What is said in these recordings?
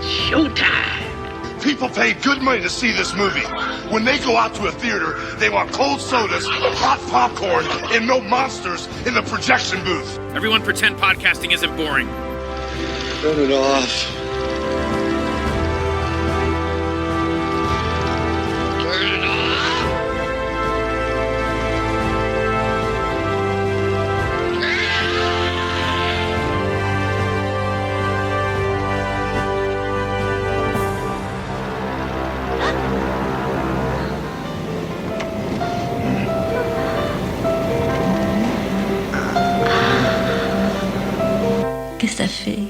Showtime. People pay good money to see this movie. When they go out to a theater, they want cold sodas, hot popcorn, and no monsters in the projection booth. Everyone pretend podcasting isn't boring. Turn it off. Turn it off. Qu'est-ce que ça fait?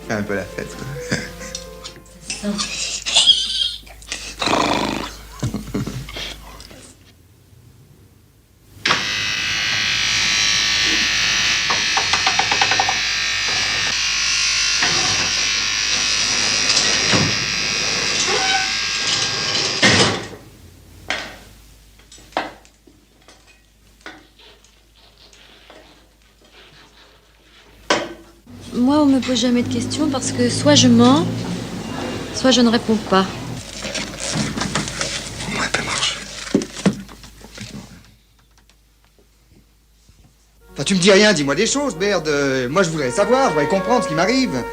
C'est un peu la fête, quoi. Ça sent. Moi, on me pose jamais de questions parce que soit je mens, soit je ne réponds pas. Ouais, peut marcher. Enfin, tu me dis rien, dis-moi des choses, merde. Moi, je voudrais savoir, je voudrais comprendre ce qui m'arrive.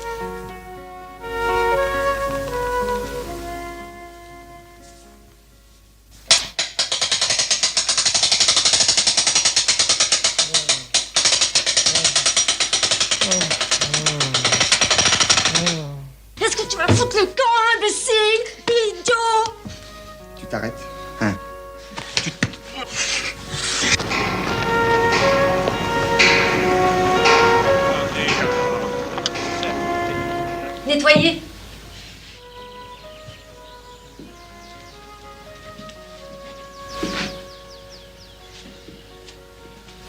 Est-ce que tu vas foutre le camp, imbécile? Idiot! Tu t'arrêtes, hein? Nettoyer.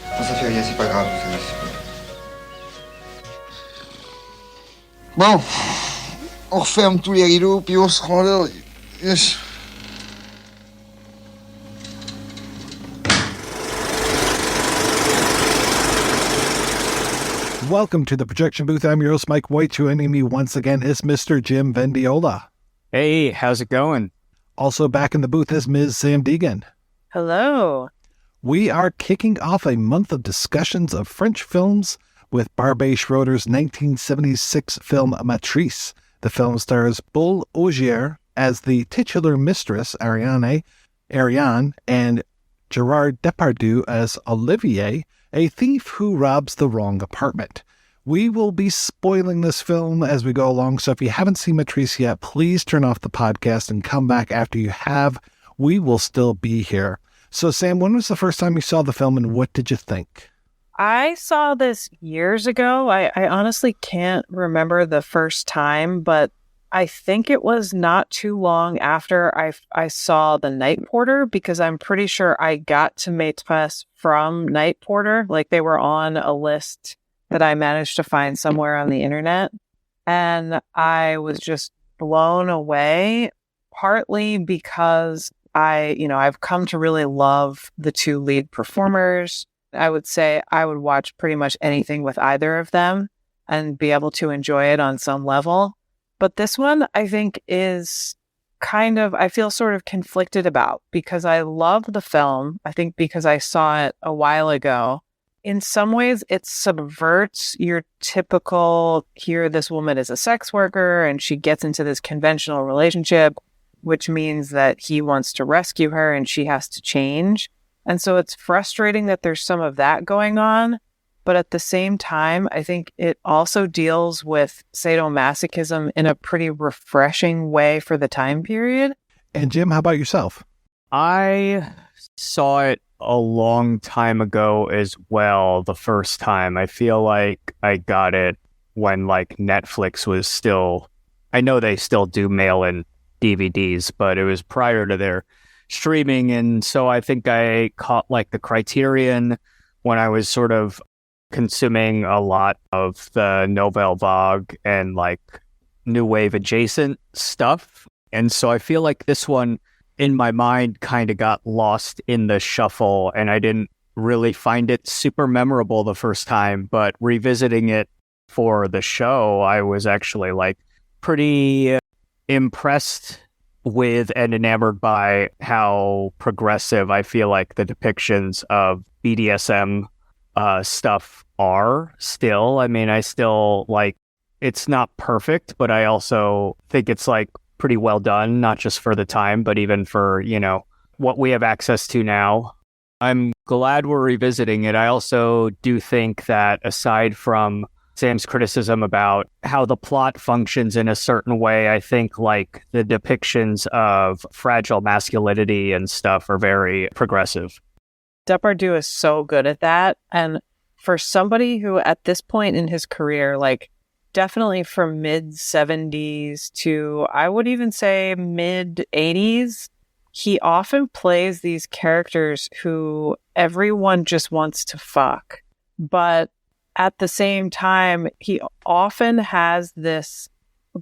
Non, ça fait rien, c'est pas grave. Bon, on referme tous les rideaux, puis on se rend là. Yes. Welcome to the projection booth. I'm your host, Mike White. Joining me once again is Mr. Jim Vendiola. Hey, how's it going? Also back in the booth is Ms. Samm Deighan. Hello. We are kicking off a month of discussions of French films with Barbet Schroeder's 1976 film Maîtresse. The film stars Bulle Ogier as the titular mistress, Ariane, and Gerard Depardieu as Olivier, a thief who robs the wrong apartment. We will be spoiling this film as we go along, so if you haven't seen Maîtresse yet, please turn off the podcast and come back after you have. We will still be here. So, Sam, when was the first time you saw the film, and what did you think? I saw this years ago. I honestly can't remember the first time, but I think it was not too long after I saw The Night Porter, because I'm pretty sure I got to Maitresse from Night Porter. Like, they were on a list that I managed to find somewhere on the internet. And I was just blown away, partly because I've come to really love the two lead performers. I would say I would watch pretty much anything with either of them and be able to enjoy it on some level. But this one, I think, is I feel sort of conflicted about, because I love the film. I think because I saw it a while ago. In some ways, it subverts your typical, here, this woman is a sex worker and she gets into this conventional relationship, which means that he wants to rescue her and she has to change. And so it's frustrating that there's some of that going on. But at the same time, I think it also deals with sadomasochism in a pretty refreshing way for the time period. And Jim, how about yourself? I saw it a long time ago as well, the first time. I feel like I got it when Netflix was still, I know they still do mail-in DVDs, but it was prior to their streaming. And so I think I caught the Criterion when I was sort of consuming a lot of the Nouvelle Vague and new wave adjacent stuff. And so I feel like this one in my mind kind of got lost in the shuffle, and I didn't really find it super memorable the first time, but revisiting it for the show, I was actually pretty impressed with and enamored by how progressive I feel like the depictions of BDSM stuff are still. I mean, I still like, it's not perfect, but I also think it's like pretty well done, not just for the time, but even for, you know, what we have access to now. I'm glad we're revisiting it. I also do think that aside from Sam's criticism about how the plot functions in a certain way, I think like the depictions of fragile masculinity and stuff are very progressive. Depardieu is so good at that. And for somebody who at this point in his career, like definitely from mid 70s to I would even say mid 80s, he often plays these characters who everyone just wants to fuck. But at the same time, he often has this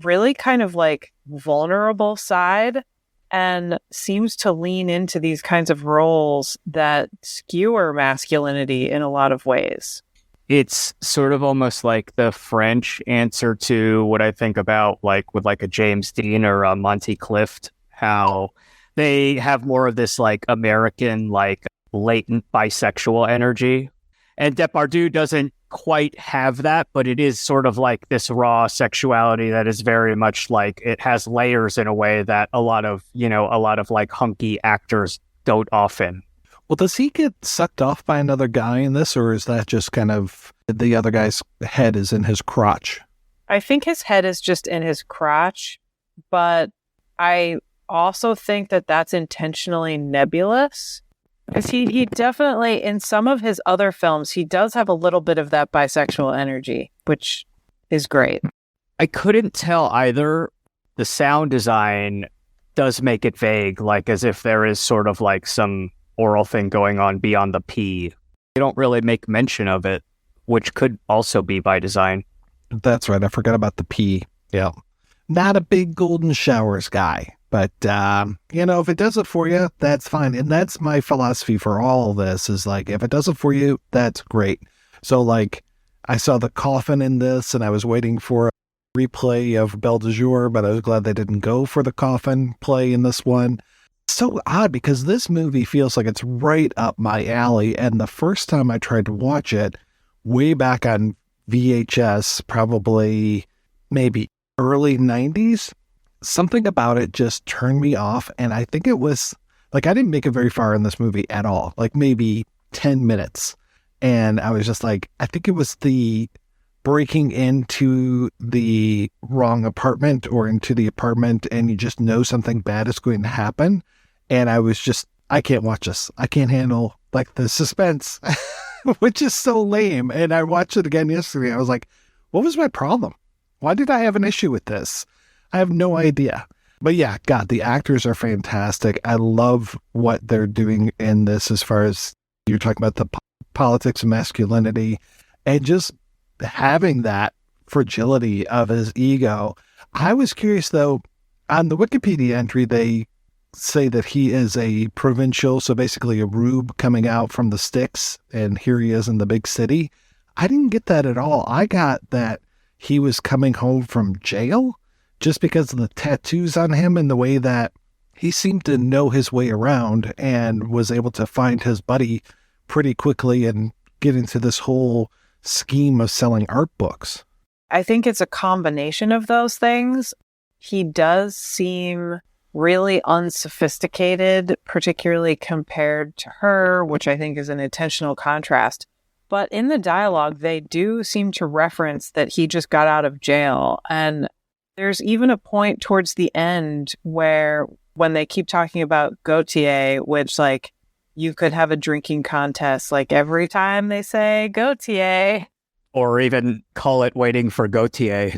really kind of like vulnerable side and seems to lean into these kinds of roles that skewer masculinity in a lot of ways. It's sort of almost like the French answer to what I think about like with like a James Dean or a Monty Clift, how they have more of this like American, like latent bisexual energy. And Depardieu doesn't quite have that, but it is sort of like this raw sexuality that is very much like it has layers in a way that a lot of like hunky actors don't often. Well, does he get sucked off by another guy in this, or is that just kind of the other guy's head is in his crotch? I think his head is just in his crotch, but I also think that that's intentionally nebulous. Because he definitely, in some of his other films, he does have a little bit of that bisexual energy, which is great. I couldn't tell either. The sound design does make it vague, like as if there is sort of like some oral thing going on beyond the P. They don't really make mention of it, which could also be by design. That's right. I forgot about the P. Yeah. Not a big golden showers guy. But, if it does it for you, that's fine. And that's my philosophy for all of this is like, if it does it for you, that's great. So like, I saw the coffin in this and I was waiting for a replay of Belle de Jour, but I was glad they didn't go for the coffin play in this one. So odd because this movie feels like it's right up my alley. And the first time I tried to watch it way back on VHS, probably maybe early 90s, something about it just turned me off. And I think it was like, I didn't make it very far in this movie at all, like maybe 10 minutes. And I was just like, I think it was the breaking into the wrong apartment or into the apartment and you just know something bad is going to happen. And I was just, I can't watch this. I can't handle like the suspense, which is so lame. And I watched it again yesterday. I was like, what was my problem? Why did I have an issue with this? I have no idea. But yeah, God, the actors are fantastic. I love what they're doing in this as far as you're talking about the politics of masculinity and just having that fragility of his ego. I was curious, though, on the Wikipedia entry, they say that he is a provincial, so basically a rube coming out from the sticks, and here he is in the big city. I didn't get that at all. I got that he was coming home from jail, just because of the tattoos on him and the way that he seemed to know his way around and was able to find his buddy pretty quickly and get into this whole scheme of selling art books. I think it's a combination of those things. He does seem really unsophisticated, particularly compared to her, which I think is an intentional contrast. But in the dialogue, they do seem to reference that he just got out of jail. And there's even a point towards the end where when they keep talking about Gautier, which like you could have a drinking contest like every time they say Gautier. Or even call it waiting for Gautier.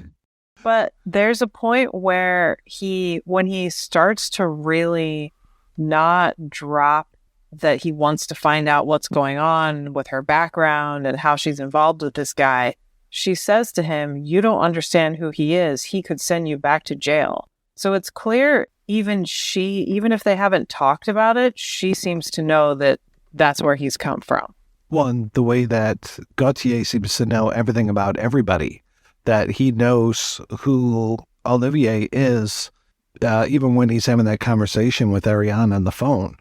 But there's a point where when he starts to really not drop that he wants to find out what's going on with her background and how she's involved with this guy, she says to him, "You don't understand who he is. He could send you back to jail." So it's clear even if they haven't talked about it, she seems to know that that's where he's come from. Well, and the way that Gautier seems to know everything about everybody, that he knows who Olivier is, even when he's having that conversation with Ariane on the phone.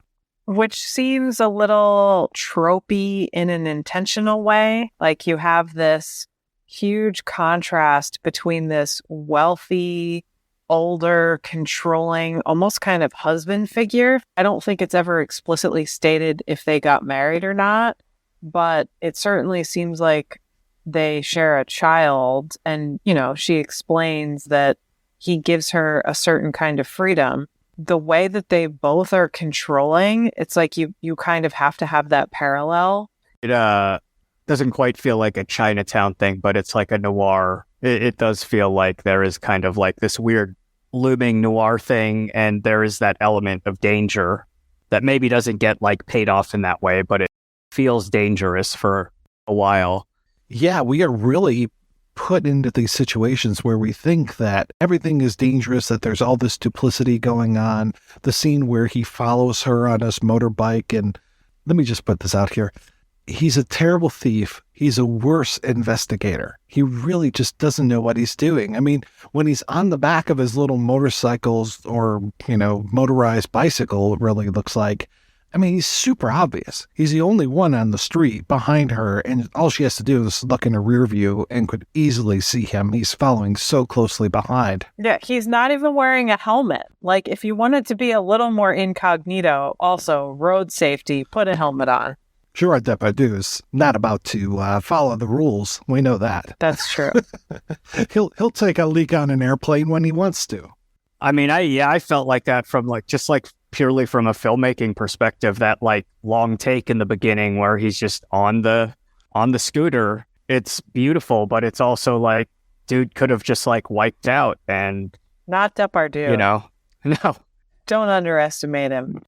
Which seems a little tropey in an intentional way. Like you have this huge contrast between this wealthy, older, controlling, almost kind of husband figure. I don't think it's ever explicitly stated if they got married or not, but it certainly seems like they share a child. And, you know, she explains that he gives her a certain kind of freedom. The way that they both are controlling, it's like you kind of have to have that parallel. It doesn't quite feel like a Chinatown thing, but it's like a noir. It does feel like there is kind of like this weird looming noir thing, and there is that element of danger that maybe doesn't get like paid off in that way, but it feels dangerous for a while. Yeah, we are really put into these situations where we think that everything is dangerous, that there's all this duplicity going on. The scene where he follows her on his motorbike, and let me just put this out here. He's a terrible thief. He's a worse investigator. He really just doesn't know what he's doing. I mean, when he's on the back of his little motorcycles or, you know, motorized bicycle, it really looks like, I mean, he's super obvious. He's the only one on the street behind her, and all she has to do is look in her rear view and could easily see him. He's following so closely behind. Yeah, he's not even wearing a helmet. Like, if you want it to be a little more incognito, also road safety, put a helmet on. Gerard Depardieu is not about to follow the rules. We know that. That's true. He'll take a leak on an airplane when he wants to. I mean, I felt like that from like just like purely from a filmmaking perspective. That like long take in the beginning where he's just on the scooter. It's beautiful, but it's also like, dude could have just like wiped out, and Not Depardieu. you know, no. Don't underestimate him.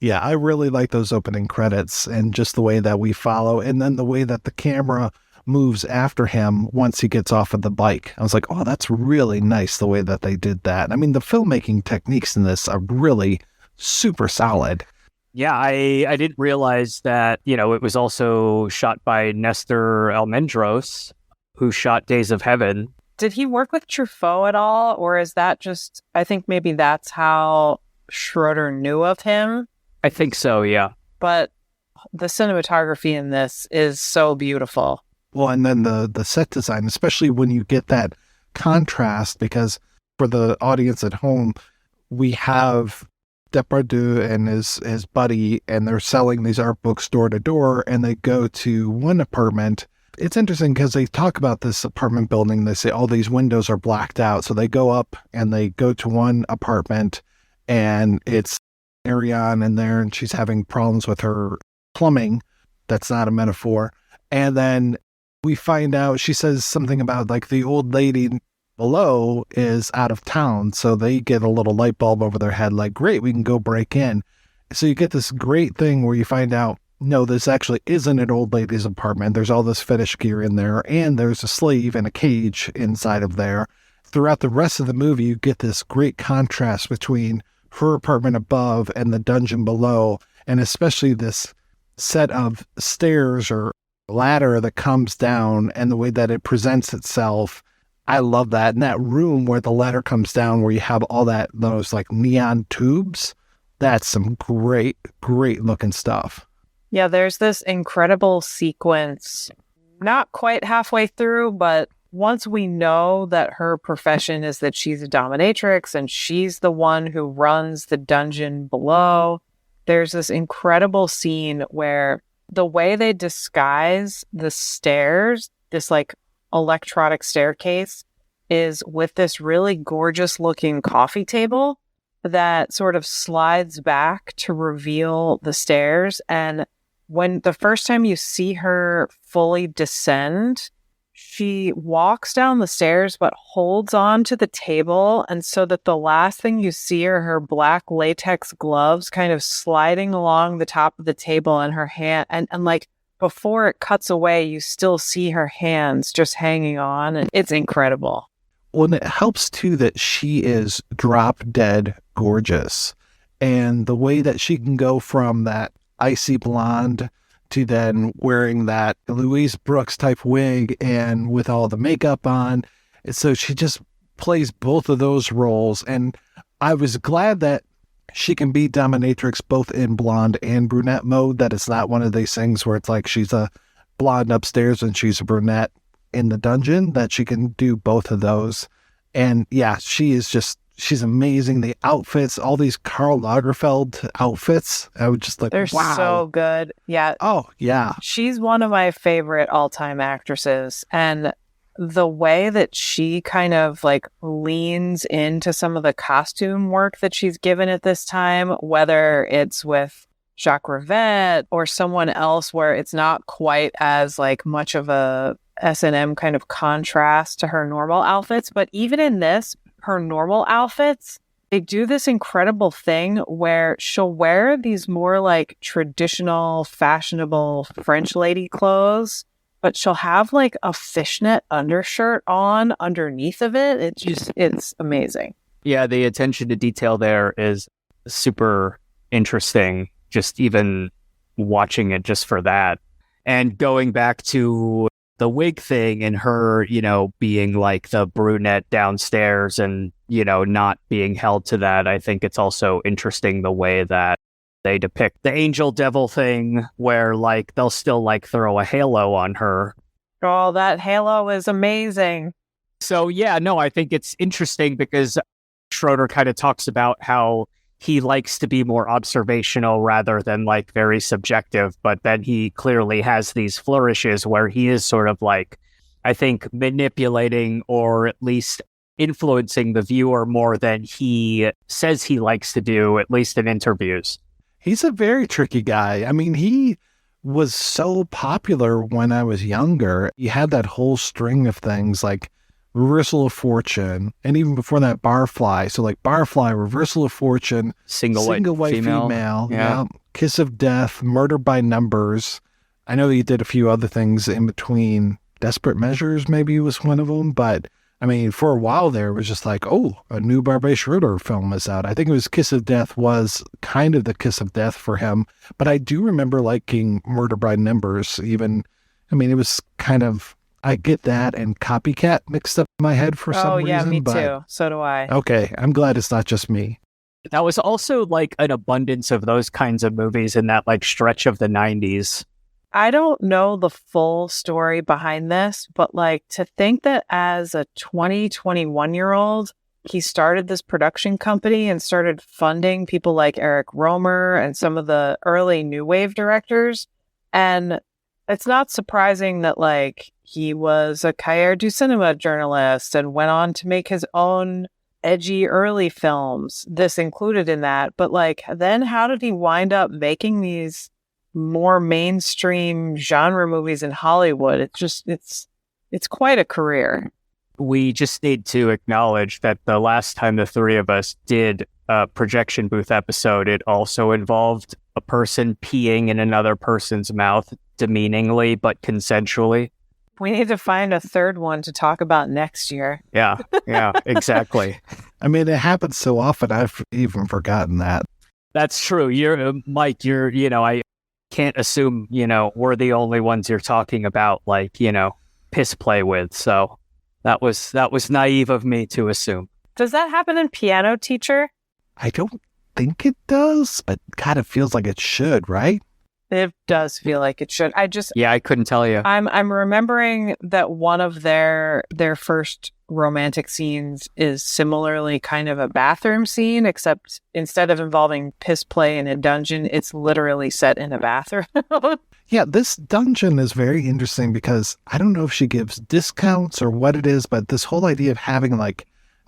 Yeah, I really like those opening credits and just the way that we follow, and then the way that the camera moves after him once he gets off of the bike. I was like, oh, that's really nice the way that they did that. I mean, the filmmaking techniques in this are really super solid. Yeah, I didn't realize that, you know, it was also shot by Nestor Almendros, who shot Days of Heaven. Did he work with Truffaut at all? Or is that just, I think maybe that's how Schroeder knew of him. I think so, yeah. But the cinematography in this is so beautiful. Well, and then the set design, especially when you get that contrast, because for the audience at home, we have Depardieu and his buddy, and they're selling these art books door to door, and they go to one apartment. It's interesting because they talk about this apartment building. They say all these windows are blacked out. So they go up and they go to one apartment, and it's Ariane in there, and she's having problems with her plumbing. That's not a metaphor. And then we find out, she says something about like the old lady below is out of town. So they get a little light bulb over their head, like, great, we can go break in. So you get this great thing where you find out, no, this actually isn't an old lady's apartment. There's all this fetish gear in there, and there's a slave in a cage inside of there. Throughout the rest of the movie, you get this great contrast between her apartment above and the dungeon below, and especially this set of stairs or ladder that comes down and the way that it presents itself. I love that. And that room where the ladder comes down, where you have all those like neon tubes, that's some great looking stuff. Yeah, there's this incredible sequence, not quite halfway through, but once we know that her profession is that she's a dominatrix and she's the one who runs the dungeon below, there's this incredible scene where the way they disguise the stairs, this like electronic staircase, is with this really gorgeous looking coffee table that sort of slides back to reveal the stairs. And when the first time you see her fully descend, she walks down the stairs but holds on to the table, and so that the last thing you see are her black latex gloves kind of sliding along the top of the table, and her hand, and like before it cuts away, you still see her hands just hanging on, and it's incredible. Well, and it helps too that she is drop dead gorgeous, and the way that she can go from that icy blonde to then wearing that Louise Brooks type wig and with all the makeup on. So she just plays both of those roles. And I was glad that she can be dominatrix both in blonde and brunette mode, that it's not one of these things where it's like she's a blonde upstairs and she's a brunette in the dungeon, that she can do both of those. And yeah, she's amazing. The outfits, all these Karl Lagerfeld outfits, I would just like, they're wow. so good. Yeah. Oh, yeah. She's one of my favorite all-time actresses. And the way that she kind of like leans into some of the costume work that she's given at this time, whether it's with Jacques Rivette or someone else where it's not quite as like much of a S&M kind of contrast to her normal outfits. But even in this, her normal outfits, they do this incredible thing where she'll wear these more like traditional, fashionable French lady clothes, but she'll have like a fishnet undershirt on underneath of it. It's amazing. Yeah, the attention to detail there is super interesting, just even watching it just for that. And going back to the wig thing and her, being like the brunette downstairs and, not being held to that. I think it's also interesting the way that they depict the angel devil thing where like they'll still like throw a halo on her. Oh, that halo is amazing. So yeah, no, I think it's interesting because Schroeder kind of talks about how he likes to be more observational rather than like very subjective, but then he clearly has these flourishes where he is sort of like, I think, manipulating or at least influencing the viewer more than he says he likes to do, at least in interviews. He's a very tricky guy. I mean, he was so popular when I was younger. He had that whole string of things like Reversal of Fortune, and even before that, Barfly. So like Barfly, Reversal of Fortune, Single white female. Yeah. Kiss of Death, Murder by Numbers. I know he did a few other things in between. Desperate Measures maybe was one of them, but I mean, for a while there, it was just like, oh, a new Barbet Schroeder film is out. I think it was Kiss of Death was kind of the kiss of death for him, but I do remember liking Murder by Numbers. Even, I mean, it was kind of, I get that and Copycat mixed up in my head for some reason. Oh, yeah, me too. So do I. Okay, I'm glad it's not just me. That was also like an abundance of those kinds of movies in that like stretch of the 90s. I don't know the full story behind this, but like to think that as a 21-year-old, he started this production company and started funding people like Eric Romer and some of the early new wave directors. And it's not surprising that like he was a Cahiers du Cinema journalist and went on to make his own edgy early films. This included in that. But like, then how did he wind up making these more mainstream genre movies in Hollywood? It's quite a career. We just need to acknowledge that the last time the three of us did a projection booth episode, it also involved a person peeing in another person's mouth demeaningly but consensually. We need to find a third one to talk about next year. Yeah, exactly. I mean, it happens so often, I've even forgotten that. That's true. Mike, I can't assume, we're the only ones you're talking about, like, piss play with. So that was naive of me to assume. Does that happen in Piano Teacher? I don't think it does, but God, it feels like it should, right? It does feel like it should. I couldn't tell you. I'm remembering that one of their first romantic scenes is similarly kind of a bathroom scene, except instead of involving piss play in a dungeon, it's literally set in a bathroom. Yeah, this dungeon is very interesting because I don't know if she gives discounts or what it is, but this whole idea of having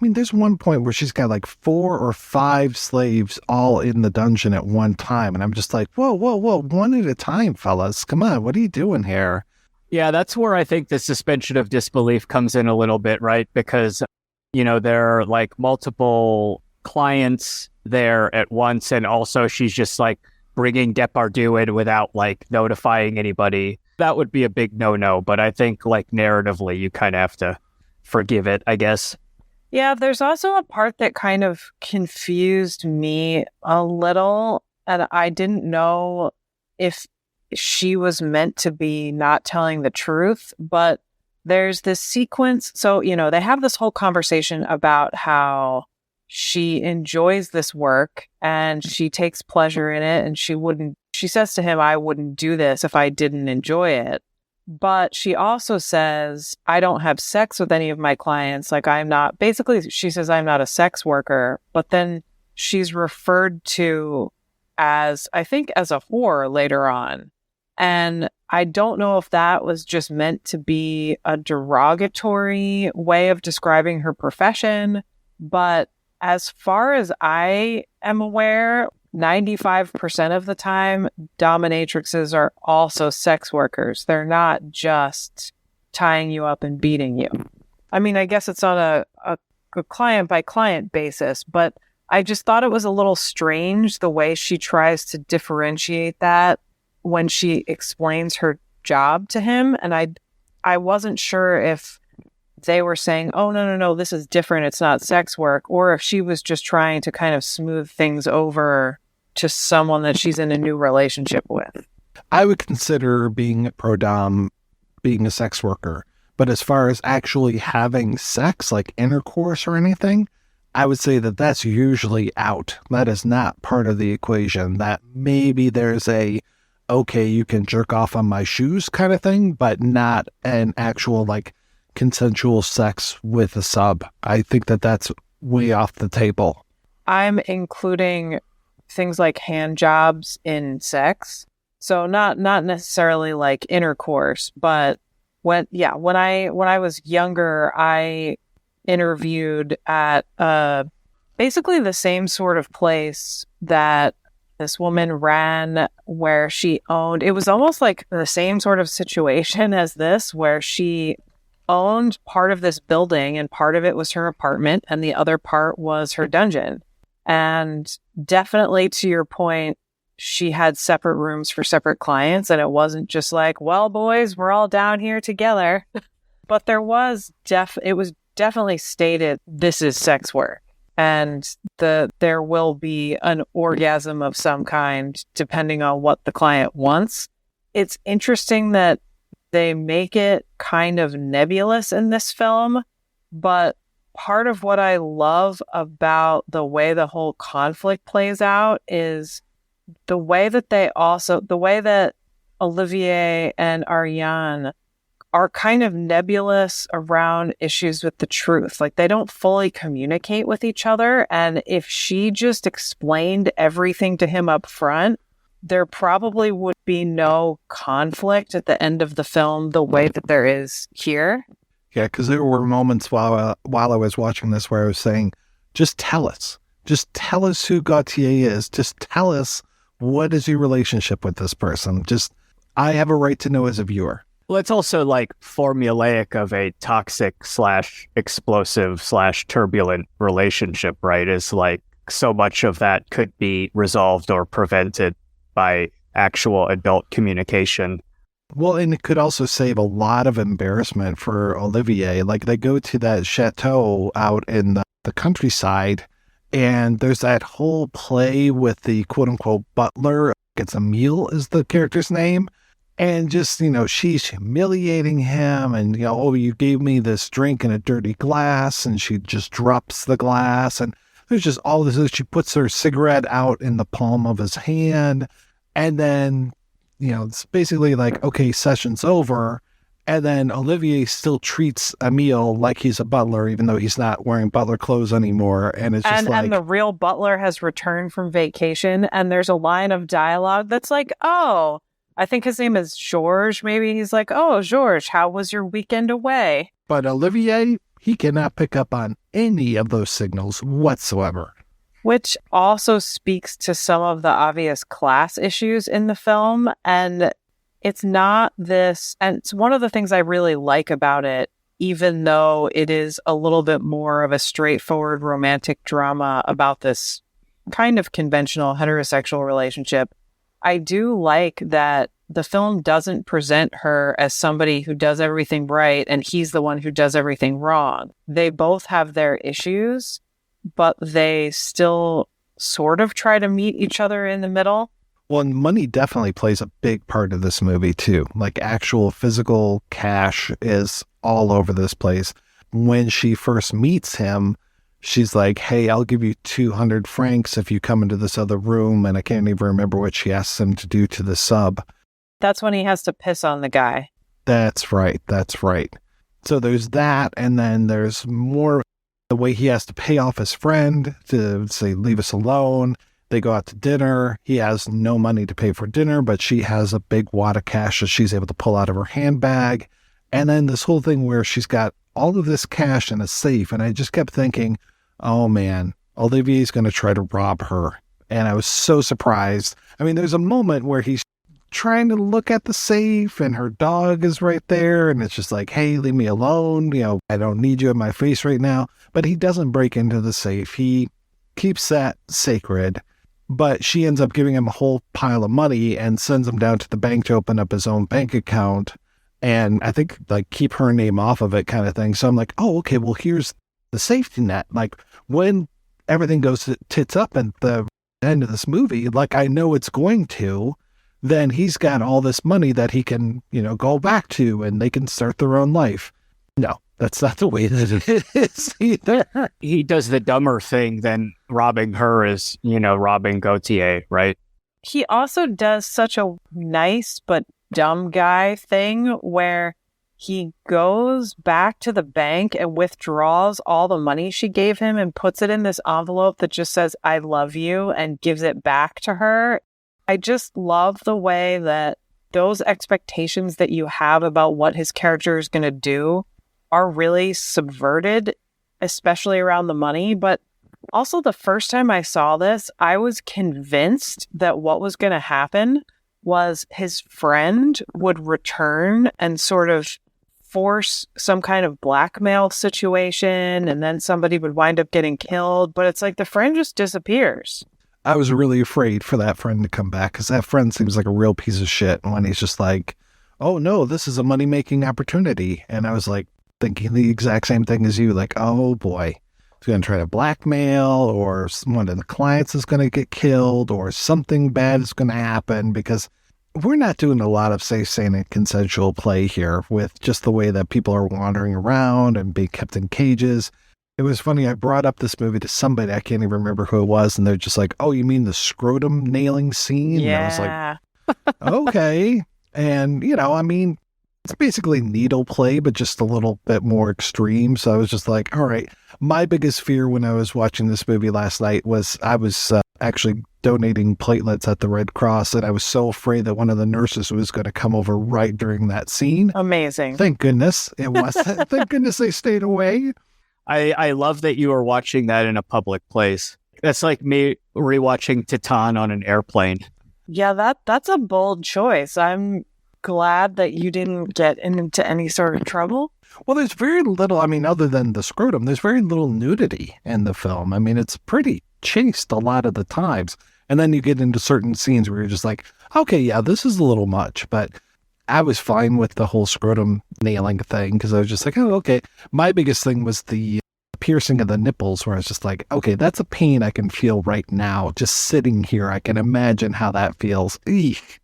there's one point where she's got like 4 or 5 slaves all in the dungeon at one time. And I'm just like, whoa, one at a time, fellas. Come on, what are you doing here? Yeah, that's where I think the suspension of disbelief comes in a little bit, right? Because, there are like multiple clients there at once. And also she's just like bringing Depardieu in without like notifying anybody. That would be a big no-no. But I think like narratively, you kind of have to forgive it, I guess. Yeah, there's also a part that kind of confused me a little, and I didn't know if she was meant to be not telling the truth, but there's this sequence. So, they have this whole conversation about how she enjoys this work and she takes pleasure in it. And she says to him, I wouldn't do this if I didn't enjoy it. But she also says, I don't have sex with any of my clients. Like she says, I'm not a sex worker. But then she's referred to as a whore later on. And I don't know if that was just meant to be a derogatory way of describing her profession. But as far as I am aware, 95% of the time, dominatrixes are also sex workers. They're not just tying you up and beating you. I mean, I guess it's on a client-by-client basis, but I just thought it was a little strange the way she tries to differentiate that when she explains her job to him. And I wasn't sure if they were saying, oh, no, this is different, it's not sex work, or if she was just trying to kind of smooth things over to someone that she's in a new relationship with. I would consider being a pro-dom being a sex worker, but as far as actually having sex, like intercourse or anything, I would say that that's usually out. That is not part of the equation. That maybe there's okay, you can jerk off on my shoes kind of thing, but not an actual consensual sex with a sub. I think that that's way off the table. I'm including things like hand jobs in sex. So not necessarily like intercourse, but when I was younger, I interviewed at basically the same sort of place that this woman ran, where she owned, it was almost like the same sort of situation as this, where she owned part of this building and part of it was her apartment and the other part was her dungeon. And definitely, to your point, she had separate rooms for separate clients, and it wasn't just like, well, boys, we're all down here together. But it was definitely stated, this is sex work. And there will be an orgasm of some kind, depending on what the client wants. It's interesting that they make it kind of nebulous in this film, but part of what I love about the way the whole conflict plays out is the way that Olivier and Ariane are kind of nebulous around issues with the truth. Like, they don't fully communicate with each other. And if she just explained everything to him up front, there probably would be no conflict at the end of the film the way that there is here. Yeah, because there were moments while I was watching this where I was saying, just tell us. Just tell us who Gautier is. Just tell us, what is your relationship with this person? I have a right to know as a viewer. Well, it's also formulaic of a toxic / explosive / turbulent relationship, right? Is so much of that could be resolved or prevented by actual adult communication. Well, and it could also save a lot of embarrassment for Olivier. They go to that chateau out in the countryside, and there's that whole play with the quote-unquote butler. It's Emile is the character's name. And just, she's humiliating him and, oh, you gave me this drink in a dirty glass, and she just drops the glass. And there's just all this. She puts her cigarette out in the palm of his hand. And then, it's basically okay, session's over. And then Olivier still treats Emile like he's a butler, even though he's not wearing butler clothes anymore. And it's just and the real butler has returned from vacation. And there's a line of dialogue that's oh, I think his name is Georges. Maybe he's oh, Georges, how was your weekend away? But Olivier, he cannot pick up on any of those signals whatsoever. Which also speaks to some of the obvious class issues in the film. And it's not this, and it's one of the things I really like about it, even though it is a little bit more of a straightforward romantic drama about this kind of conventional heterosexual relationship. I do like that the film doesn't present her as somebody who does everything right and he's the one who does everything wrong. They both have their issues, but they still sort of try to meet each other in the middle. Well, and money definitely plays a big part of this movie too. Actual physical cash is all over this place. When she first meets him, she's like, hey, I'll give you 200 francs if you come into this other room. And I can't even remember what she asks him to do to the sub. That's when he has to piss on the guy. That's right. That's right. So there's that. And then there's more the way he has to pay off his friend to say, leave us alone. They go out to dinner. He has no money to pay for dinner, but she has a big wad of cash that she's able to pull out of her handbag. And then this whole thing where she's got all of this cash in a safe. And I just kept thinking, oh man, Olivier's going to try to rob her. And I was so surprised. I mean, there's a moment where he's trying to look at the safe and her dog is right there. And it's just like, hey, leave me alone. You know, I don't need you in my face right now. But he doesn't break into the safe. He keeps that sacred. But she ends up giving him a whole pile of money and sends him down to the bank to open up his own bank account. And I think like keep her name off of it kind of thing. So I'm like, oh, okay, well, here's the safety net. Like when everything goes tits up at the end of this movie, like I know it's going to, then he's got all this money that he can, you know, go back to and they can start their own life. No, that's not the way that it is either. He does the dumber thing than robbing her is, you know, robbing Gautier, right? He also does such a nice but dumb guy thing where he goes back to the bank and withdraws all the money she gave him and puts it in this envelope that just says, I love you, and gives it back to her. I just love the way that those expectations that you have about what his character is going to do are really subverted, especially around the money. But also the first time I saw this, I was convinced that what was going to happen was his friend would return and sort of force some kind of blackmail situation, and then somebody would wind up getting killed. But it's like the friend just disappears. I was really afraid for that friend to come back because that friend seems like a real piece of shit when he's just like, oh no, this is a money-making opportunity. And I was like thinking the exact same thing as you, like, oh boy, he's going to try to blackmail, or one of the clients is going to get killed, or something bad is going to happen, because we're not doing a lot of safe, sane, and consensual play here with just the way that people are wandering around and being kept in cages. It was funny, I brought up this movie to somebody, I can't even remember who it was, and they're just like, oh, you mean the scrotum nailing scene? Yeah. And I was like, okay. And, you know, I mean, it's basically needle play, but just a little bit more extreme. So I was just like, all right. My biggest fear when I was watching this movie last night was I was actually donating platelets at the Red Cross, and I was so afraid that one of the nurses was going to come over right during that scene. Amazing. Thank goodness it was. Thank goodness they stayed away. I love that you are watching that in a public place. That's like me rewatching Titan on an airplane. Yeah, that's a bold choice. I'm glad that you didn't get into any sort of trouble. Well, there's very little, I mean, other than the scrotum, there's very little nudity in the film. I mean, it's pretty chaste a lot of the times. And then you get into certain scenes where you're just like, okay, yeah, this is a little much. But I was fine with the whole scrotum nailing thing because I was just like, oh, okay. My biggest thing was the piercing of the nipples, where I was just like, okay, that's a pain I can feel right now. Just sitting here, I can imagine how that feels. Eek.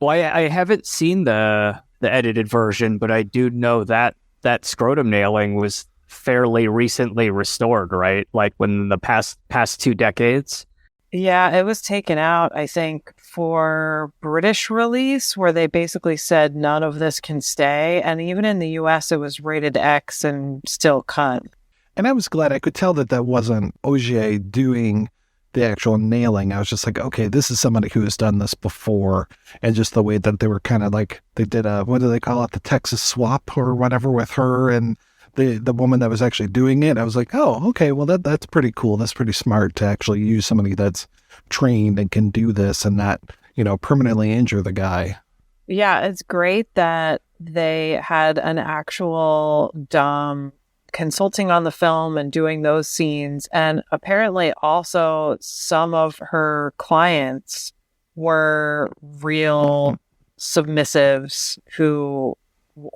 Well, I haven't seen the edited version, but I do know that scrotum nailing was fairly recently restored, right? Like within the past 2 decades. Yeah, it was taken out, I think, for British release, where they basically said none of this can stay. And even in the US, it was rated X and still cut. And I was glad I could tell that wasn't Ogier doing the actual nailing. I was just like, okay, this is somebody who has done this before. And just the way that they were kind of like, they did what do they call it? The Texas swap or whatever with her and the woman that was actually doing it. I was like, oh, okay, well, that's pretty cool. That's pretty smart to actually use somebody that's trained and can do this and not, you know, permanently injure the guy. Yeah, it's great that they had an actual dom consulting on the film and doing those scenes. And apparently also some of her clients were real submissives who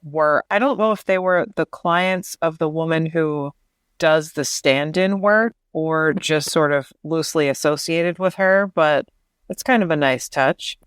were, I don't know if they were the clients of the woman who does the stand-in work or just sort of loosely associated with her, but it's kind of a nice touch.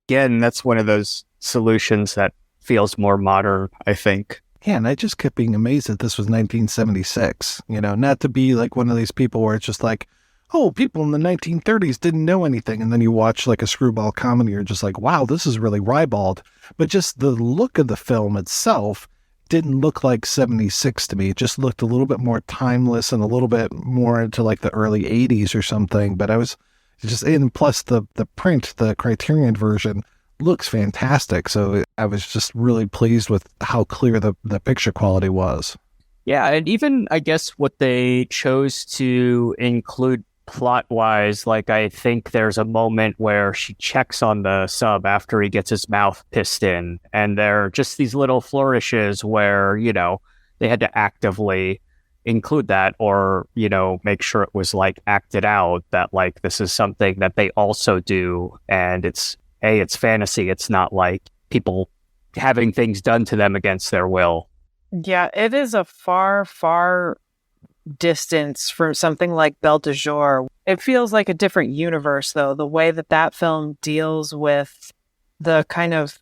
Again, that's one of those solutions that feels more modern, I think. Yeah, and I just kept being amazed that this was 1976, not to be like one of these people where it's just like, oh, people in the 1930s didn't know anything. And then you watch like a screwball comedy, you're just like, wow, this is really ribald. But just the look of the film itself didn't look like 76 to me. It just looked a little bit more timeless and a little bit more into like the early 80s or something. But I was just, and plus the print, the Criterion version looks fantastic. So I was just really pleased with how clear the picture quality was. Yeah, and even, I guess, what they chose to include plot-wise, like I think there's a moment where she checks on the sub after he gets his mouth pissed in, and there are just these little flourishes where, they had to actively include that or, make sure it was like acted out that like this is something that they also do, and it's fantasy. It's not like people having things done to them against their will. Yeah, it is a far, far distance from something like Belle de Jour. It feels like a different universe, though, the way that film deals with the kind of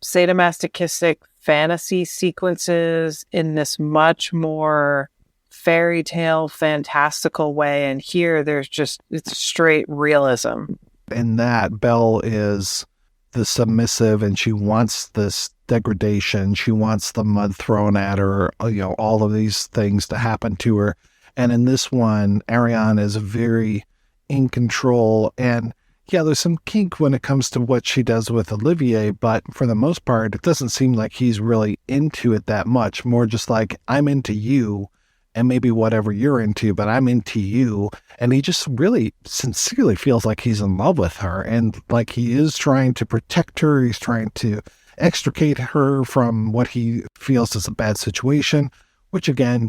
sadomasochistic fantasy sequences in this much more fairy tale, fantastical way. And here, it's straight realism. In that, Belle is the submissive and she wants this degradation. She wants the mud thrown at her, all of these things to happen to her. And in this one, Ariane is very in control. And yeah, there's some kink when it comes to what she does with Olivier, but for the most part, it doesn't seem like he's really into it that much. More just like, I'm into you and maybe whatever you're into, but I'm into you. And he just really sincerely feels like he's in love with her. And like he is trying to protect her. He's trying to extricate her from what he feels is a bad situation, which again,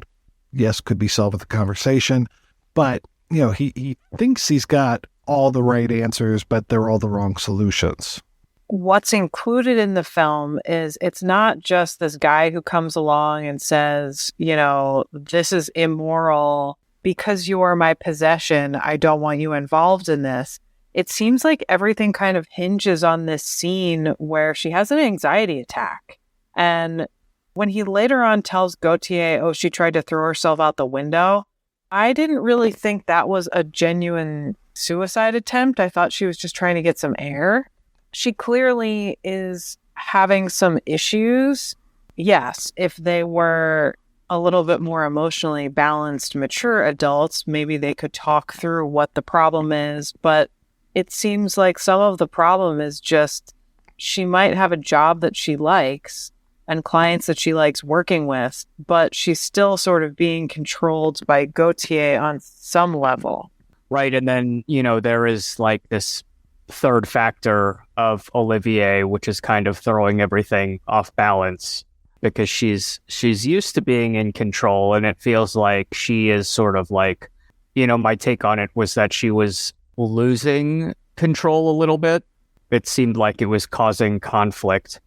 yes, could be solved with a conversation. But, he thinks he's got all the right answers, but they're all the wrong solutions. What's included in the film is it's not just this guy who comes along and says, this is immoral because you are my possession. I don't want you involved in this. It seems like everything kind of hinges on this scene where she has an anxiety attack. And when he later on tells Gautier, oh, she tried to throw herself out the window, I didn't really think that was a genuine suicide attempt. I thought she was just trying to get some air. She clearly is having some issues. Yes, if they were a little bit more emotionally balanced, mature adults, maybe they could talk through what the problem is. But it seems like some of the problem is just she might have a job that she likes and clients that she likes working with, but she's still sort of being controlled by Gautier on some level. Right. And then, there is like this third factor of Olivier, which is kind of throwing everything off balance because she's used to being in control, and it feels like she is sort of like, my take on it was that she was losing control a little bit. It seemed like it was causing conflict.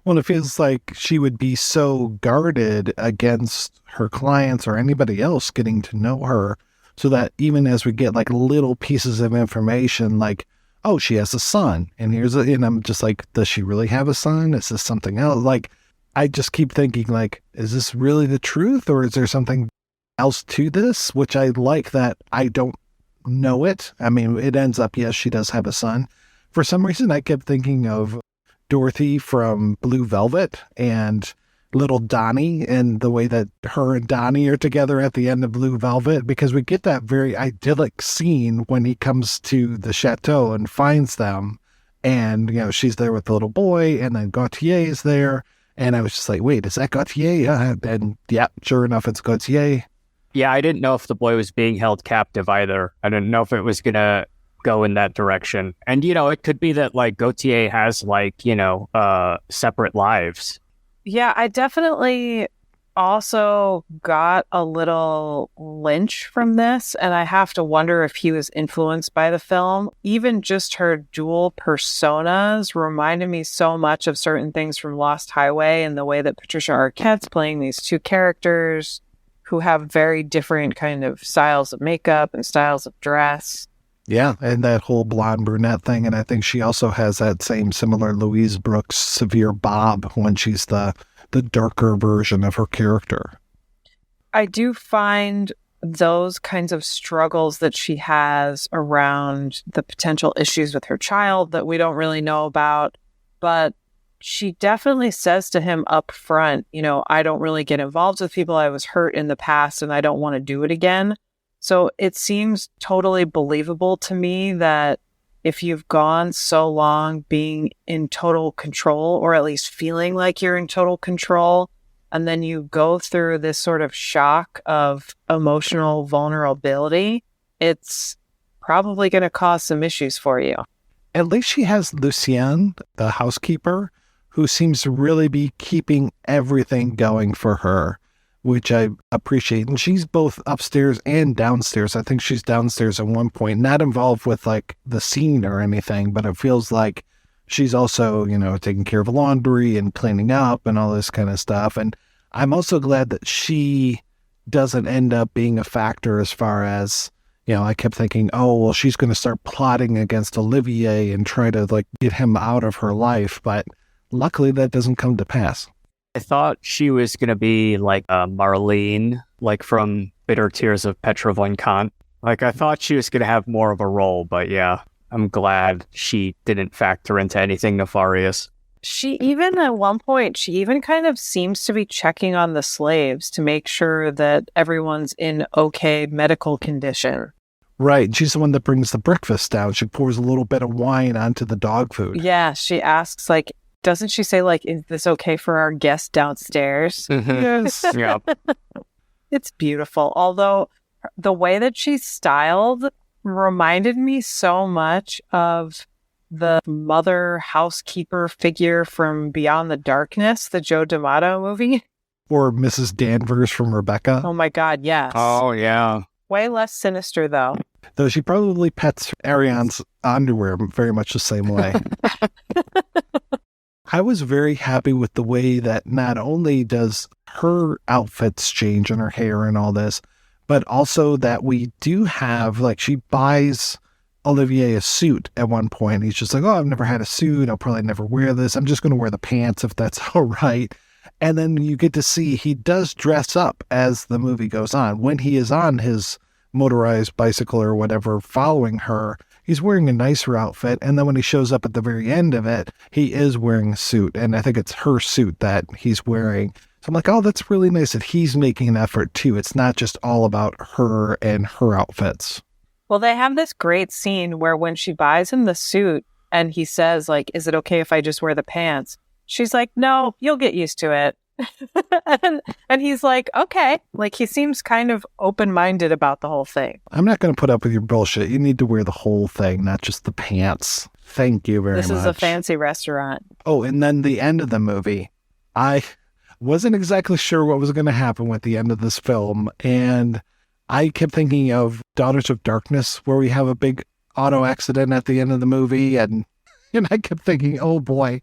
Well, it feels like she would be so guarded against her clients or anybody else getting to know her, so that even as we get like little pieces of information, like, oh, she has a son, and and I'm just like, does she really have a son? Is this something else? Like, I just keep thinking, like, is this really the truth, or is there something else to this? Which I like that I don't know it. I mean, it ends up, yes, she does have a son. For some reason, I kept thinking of Dorothy from Blue Velvet and little Donnie, and the way that her and Donnie are together at the end of Blue Velvet, because we get that very idyllic scene when he comes to the chateau and finds them, and she's there with the little boy, and then Gautier is there, and I was just like, wait, is that Gautier? And yeah, sure enough, it's Gautier. Yeah, I didn't know if the boy was being held captive either. I didn't know if it was gonna go in that direction. And it could be that like Gautier has like separate lives. Yeah, I definitely also got a little Lynch from this, and I have to wonder if he was influenced by the film. Even just her dual personas reminded me so much of certain things from Lost Highway, and the way that Patricia Arquette's playing these two characters who have very different kind of styles of makeup and styles of dress. Yeah, and that whole blonde brunette thing. And I think she also has that same similar Louise Brooks severe bob when she's the the darker version of her character. I do find those kinds of struggles that she has around the potential issues with her child that we don't really know about, but she definitely says to him up front, I don't really get involved with people. I was hurt in the past and I don't want to do it again. So it seems totally believable to me that if you've gone so long being in total control, or at least feeling like you're in total control, and then you go through this sort of shock of emotional vulnerability, it's probably going to cause some issues for you. At least she has Lucien, the housekeeper, who seems to really be keeping everything going for her, which I appreciate. And she's both upstairs and downstairs. I think she's downstairs at one point, not involved with like the scene or anything, but it feels like she's also, taking care of laundry and cleaning up and all this kind of stuff. And I'm also glad that she doesn't end up being a factor as far as, I kept thinking, oh, well, she's going to start plotting against Olivier and try to like get him out of her life. But luckily that doesn't come to pass. I thought she was going to be like Marlene, like from Bitter Tears of Petra von Kant. Like, I thought she was going to have more of a role, but yeah, I'm glad she didn't factor into anything nefarious. She even, at one point, she even kind of seems to be checking on the slaves to make sure that everyone's in okay medical condition. Right. She's the one that brings the breakfast down. She pours a little bit of wine onto the dog food. Yeah, she asks, like, doesn't she say, like, is this okay for our guest downstairs? Yes. Yeah. It's beautiful. Although the way that she's styled reminded me so much of the mother housekeeper figure from Beyond the Darkness, the Joe D'Amato movie. Or Mrs. Danvers from Rebecca. Oh my God, yes. Oh, yeah. Way less sinister, though. Though she probably pets Ariane's underwear very much the same way. I was very happy with the way that not only does her outfits change and her hair and all this, but also that we do have, like, she buys Olivier a suit at one point. He's just like, oh, I've never had a suit. I'll probably never wear this. I'm just going to wear the pants if that's all right. And then you get to see he does dress up as the movie goes on. When he is on his motorized bicycle or whatever following her, he's wearing a nicer outfit. And then when he shows up at the very end of it, he is wearing a suit. And I think it's her suit that he's wearing. So I'm like, oh, that's really nice that he's making an effort too. It's not just all about her and her outfits. Well, they have this great scene where when she buys him the suit and he says, like, is it okay if I just wear the pants? She's like, no, you'll get used to it. and he's like, okay. Like, he seems kind of open-minded about the whole thing. I'm not going to put up with your bullshit. You need to wear the whole thing, not just the pants. Thank you very much. This is a fancy restaurant. Oh, and then the end of the movie. I wasn't exactly sure what was going to happen with the end of this film. And I kept thinking of Daughters of Darkness, where we have a big auto accident at the end of the movie. And I kept thinking, oh boy,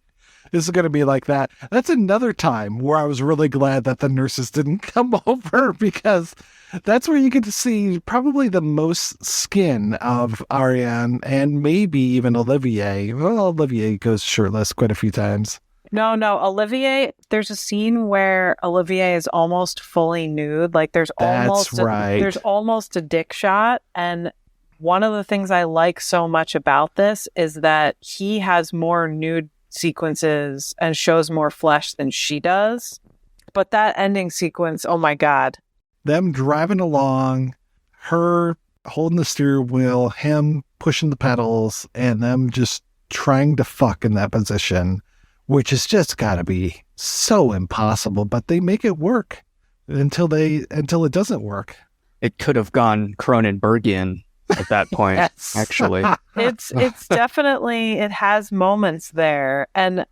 this is going to be like that. That's another time where I was really glad that the nurses didn't come over, because that's where you get to see probably the most skin of Ariane and maybe even Olivier. Well, Olivier goes shirtless quite a few times. No, Olivier, there's a scene where Olivier is almost fully nude. Like, there's almost a dick shot. And one of the things I like so much about this is that he has more nude sequences and shows more flesh than she does. But that ending sequence, oh my God. Them driving along, her holding the steering wheel, him pushing the pedals, and them just trying to fuck in that position, which has just got to be so impossible, but they make it work until it doesn't work. It could have gone Cronenbergian at that point, Yes. actually. It's definitely, it has moments there. And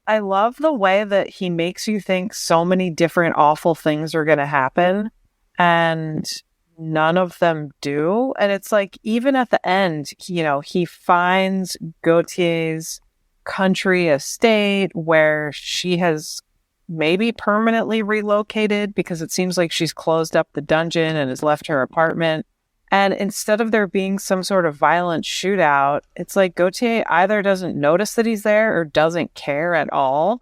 I love the way that he makes you think so many different awful things are going to happen and none of them do. And it's like, even at the end, he finds Gautier's country estate where she has maybe permanently relocated, because it seems like she's closed up the dungeon and has left her apartment. And instead of there being some sort of violent shootout, it's like Gautier either doesn't notice that he's there or doesn't care at all.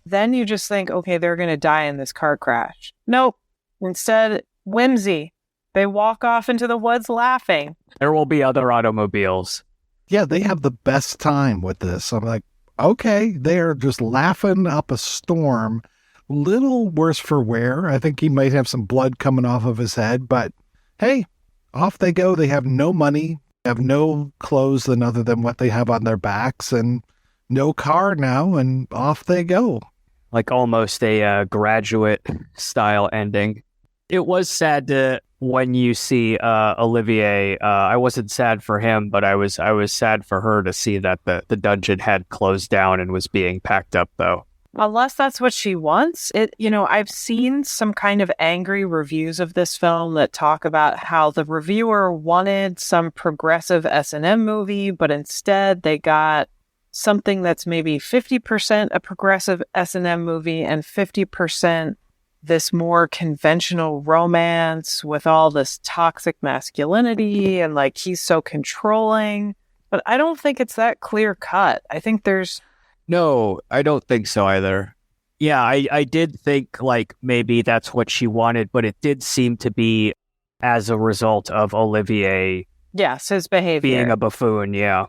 then you just think, okay, they're going to die in this car crash. Nope. Instead, whimsy. They walk off into the woods laughing. There will be other automobiles. Yeah, they have the best time with this. I'm like, okay, they're just laughing up a storm. Little worse for wear. I think he might have some blood coming off of his head, but hey, off they go. They have no money, have no clothes other than what they have on their backs, and no car now, and off they go. Like almost a Graduate style ending. It was sad when you see Olivier. I wasn't sad for him, but I was sad for her to see that the dungeon had closed down and was being packed up, though. Unless that's what she wants. I've seen some kind of angry reviews of this film that talk about how the reviewer wanted some progressive S&M movie, but instead they got something that's maybe 50% a progressive S&M movie and 50% this more conventional romance with all this toxic masculinity and like he's so controlling. But I don't think it's that clear cut. I think there's... No, I don't think so either. Yeah, I did think like maybe that's what she wanted, but it did seem to be as a result of Olivier. Yes, his behavior. Being a buffoon, yeah.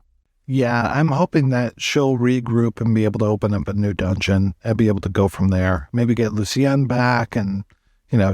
Yeah, I'm hoping that she'll regroup and be able to open up a new dungeon and be able to go from there. Maybe get Lucienne back and,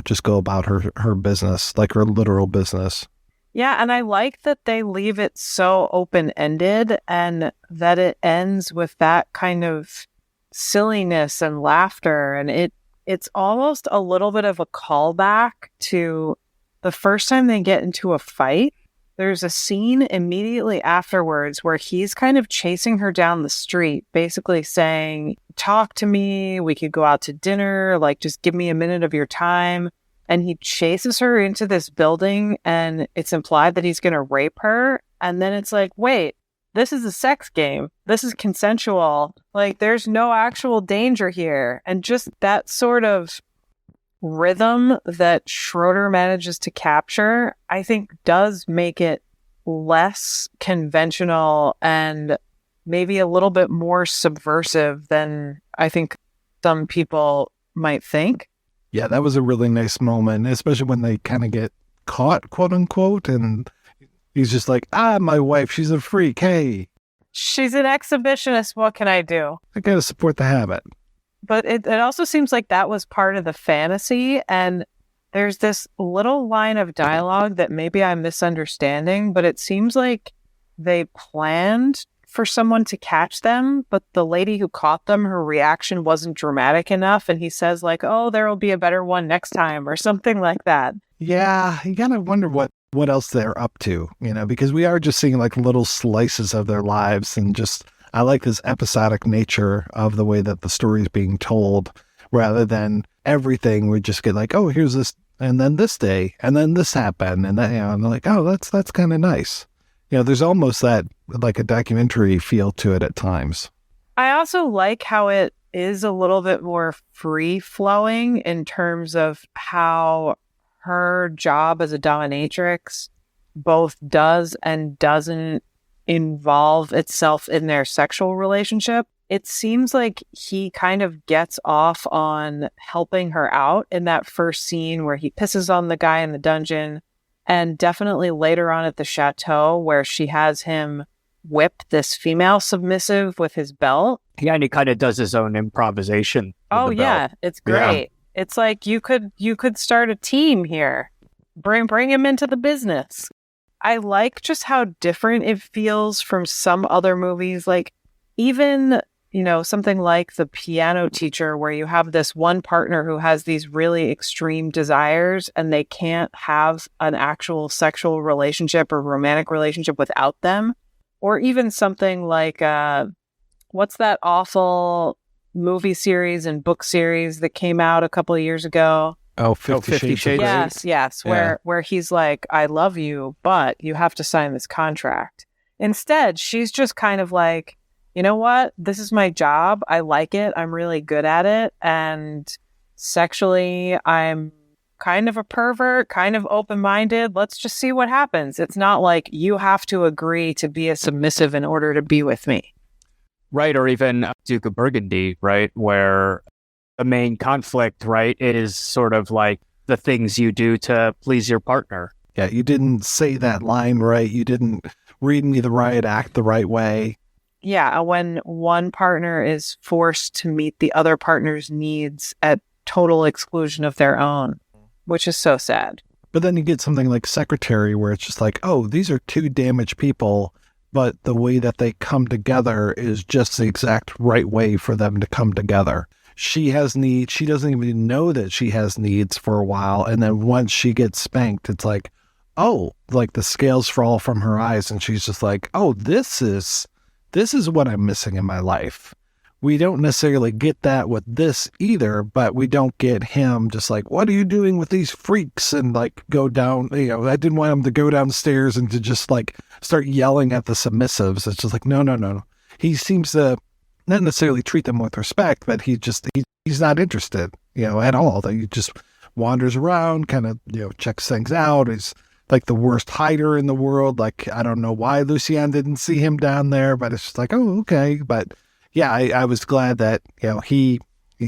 just go about her business, like her literal business. Yeah, and I like that they leave it so open-ended and that it ends with that kind of silliness and laughter. And it's almost a little bit of a callback to the first time they get into a fight. There's a scene immediately afterwards where he's kind of chasing her down the street, basically saying, talk to me, we could go out to dinner, like just give me a minute of your time. And he chases her into this building and it's implied that he's going to rape her. And then it's like, wait, this is a sex game. This is consensual. Like there's no actual danger here. And just that sort of rhythm that Schroeder manages to capture, I think does make it less conventional and maybe a little bit more subversive than I think some people might think. Yeah, that was a really nice moment, especially when they kind of get caught, quote unquote, and he's just like, my wife, she's a freak, hey. She's an exhibitionist, what can I do? I gotta support the habit. But it also seems like that was part of the fantasy, and there's this little line of dialogue that maybe I'm misunderstanding, but it seems like they planned for someone to catch them, but the lady who caught them, her reaction wasn't dramatic enough, and he says like, oh, there will be a better one next time, or something like that. Yeah, you gotta wonder what else they're up to, because we are just seeing like little slices of their lives, and just... I like this episodic nature of the way that the story is being told, rather than everything we just get like, oh, here's this, and then this day, and then this happened, and then, and they're like, oh, that's kind of nice. There's almost that like a documentary feel to it at times. I also like how it is a little bit more free flowing in terms of how her job as a dominatrix both does and doesn't involve itself in their sexual relationship. It seems like he kind of gets off on helping her out in that first scene where he pisses on the guy in the dungeon, and definitely later on at the chateau where she has him whip this female submissive with his belt. Yeah, and he kind of does his own improvisation. Oh yeah, it's great. Yeah. It's like you could start a team here. Bring him into the business. I like just how different it feels from some other movies. Like even, something like The Piano Teacher, where you have this one partner who has these really extreme desires and they can't have an actual sexual relationship or romantic relationship without them. Or even something like, what's that awful movie series and book series that came out a couple of years ago? Oh, 50 Shades. Yes. Where he's like, I love you, but you have to sign this contract. Instead, she's just kind of like, you know what? This is my job. I like it. I'm really good at it. And sexually, I'm kind of a pervert, kind of open-minded. Let's just see what happens. It's not like you have to agree to be a submissive in order to be with me. Right, or even Duke of Burgundy, right, where the main conflict, right, is sort of like the things you do to please your partner. Yeah, you didn't say that line right. You didn't read me the right, act the right way. Yeah, when one partner is forced to meet the other partner's needs at total exclusion of their own, which is so sad. But then you get something like Secretary, where it's just like, oh, these are two damaged people, but the way that they come together is just the exact right way for them to come together. She has needs. She doesn't even know that she has needs for a while. And then once she gets spanked, it's like, oh, like the scales fall from her eyes. And she's just like, oh, this is what I'm missing in my life. We don't necessarily get that with this either, but we don't get him just like, what are you doing with these freaks? And like go down, I didn't want him to go downstairs and to just like start yelling at the submissives. It's just like, no. He seems to not necessarily treat them with respect, but he's not interested, at all. He just wanders around, kind of, checks things out. He's like the worst hider in the world. Like, I don't know why Lucien didn't see him down there, but it's just like, oh, okay. But yeah, I was glad that, he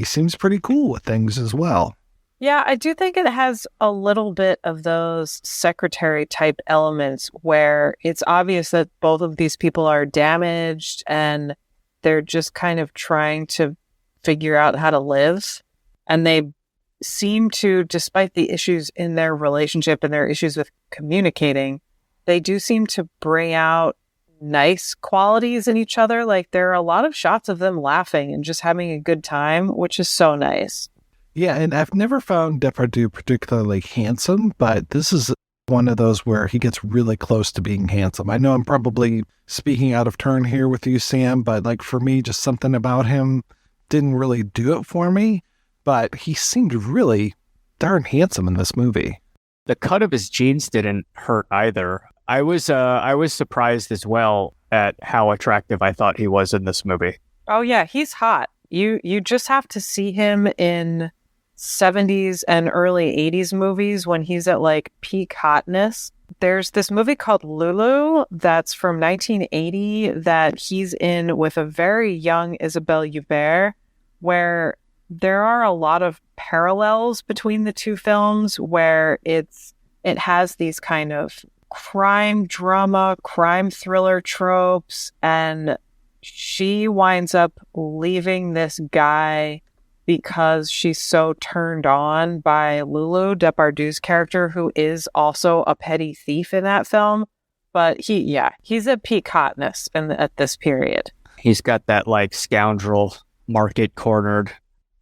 seems pretty cool with things as well. Yeah, I do think it has a little bit of those secretary type elements where it's obvious that both of these people are damaged and they're just kind of trying to figure out how to live. And they seem to, despite the issues in their relationship and their issues with communicating, they do seem to bring out nice qualities in each other. Like there are a lot of shots of them laughing and just having a good time, which is so nice. Yeah, and I've never found Depardieu particularly handsome, but this is one of those where he gets really close to being handsome. I know I'm probably speaking out of turn here with you, Sam, but like for me, just something about him didn't really do it for me, but he seemed really darn handsome in this movie. The cut of his jeans didn't hurt either. I was surprised as well at how attractive I thought he was in this movie. Oh yeah, he's hot. You just have to see him in 70s and early 80s movies when he's at like peak hotness. There's this movie called Lulu that's from 1980 that he's in with a very young Isabelle Huppert, where there are a lot of parallels between the two films where it has these kind of crime drama, crime thriller tropes, and she winds up leaving this guy because she's so turned on by Lulu, Depardieu's character, who is also a petty thief in that film. But he's at peak hotness at this period. He's got that like scoundrel market cornered.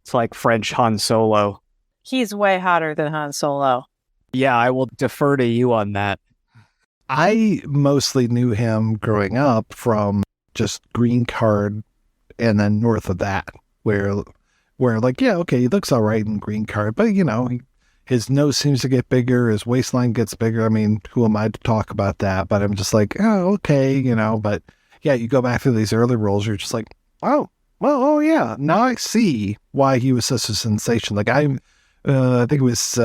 It's like French Han Solo. He's way hotter than Han Solo. Yeah, I will defer to you on that. I mostly knew him growing up from just Green Card and then north of that, where like, yeah, okay, he looks all right in Green Card, but his nose seems to get bigger, his waistline gets bigger. I mean, who am I to talk about that? But I'm just like, oh, okay, but yeah, you go back to these early roles, you're just like, oh, well, oh yeah, now I see why he was such a sensation. Like I think it was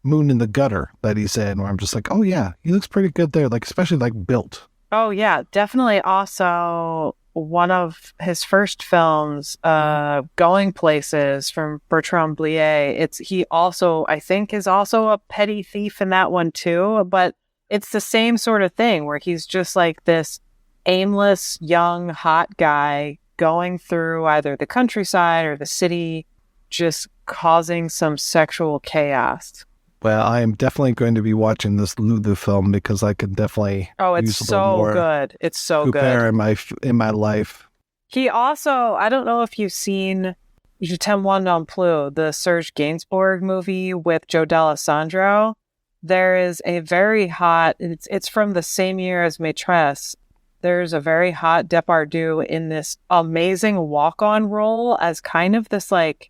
Moon in the Gutter that he's in, where I'm just like, oh yeah, he looks pretty good there, like especially like built. Oh yeah, definitely. Also, one of his first films, Going Places from Bertrand Blier. He also, I think, is also a petty thief in that one too. But it's the same sort of thing where he's just like this aimless, young, hot guy going through either the countryside or the city, just causing some sexual chaos. Well, I am definitely going to be watching this Lulu film because I could definitely. Oh, it's so good. It's so good. In my life. He also, I don't know if you've seen Je t'aime moi non plus, the Serge Gainsbourg movie with Joe D'Alessandro. There is a very hot. It's from the same year as Maitresse. There's a very hot Depardieu in this amazing walk-on role as kind of this like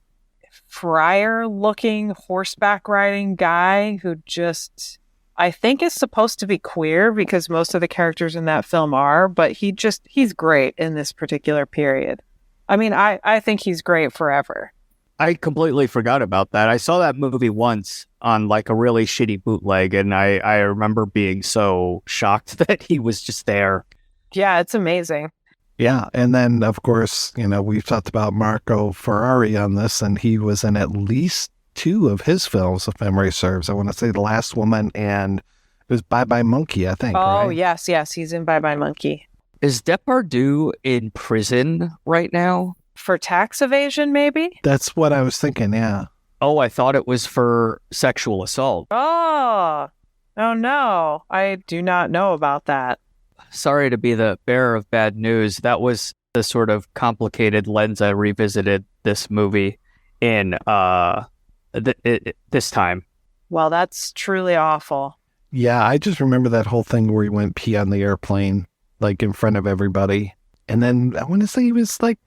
friar-looking horseback riding guy who just, I think, is supposed to be queer because most of the characters in that film are, but he's great in this particular period. I mean, I think he's great forever. I completely forgot about that. I saw that movie once on like a really shitty bootleg, and I remember being so shocked that he was just there. Yeah, it's amazing. Yeah, and then, of course, we've talked about Marco Ferrari on this, and he was in at least 2 of his films, if memory serves. I want to say The Last Woman and it was Bye Bye Monkey, I think, Oh, right? yes, he's in Bye Bye Monkey. Is Depardieu in prison right now? For tax evasion, maybe? That's what I was thinking, yeah. Oh, I thought it was for sexual assault. Oh no. I do not know about that. Sorry to be the bearer of bad news. That was the sort of complicated lens I revisited this movie in this time. Well, that's truly awful. Yeah, I just remember that whole thing where he went pee on the airplane, like in front of everybody. And then I want to say he was like,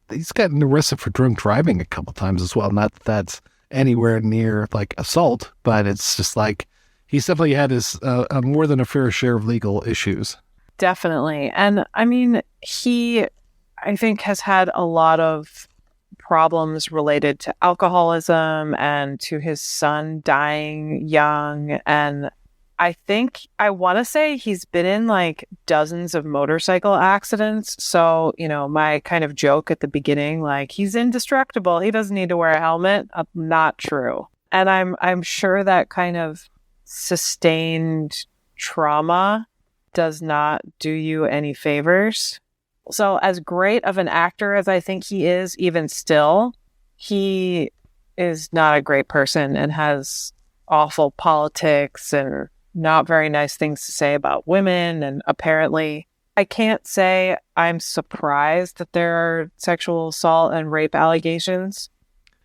he's gotten arrested for drunk driving a couple times as well. Not that that's anywhere near like assault, but it's just like he's definitely had his more than a fair share of legal issues. Definitely. And I mean, he, I think, has had a lot of problems related to alcoholism and to his son dying young. And I want to say he's been in like dozens of motorcycle accidents. So, my kind of joke at the beginning, like he's indestructible, he doesn't need to wear a helmet, not true. And I'm sure that kind of sustained trauma does not do you any favors. So as great of an actor as I think he is, even still, he is not a great person and has awful politics and not very nice things to say about women. And apparently, I can't say I'm surprised that there are sexual assault and rape allegations.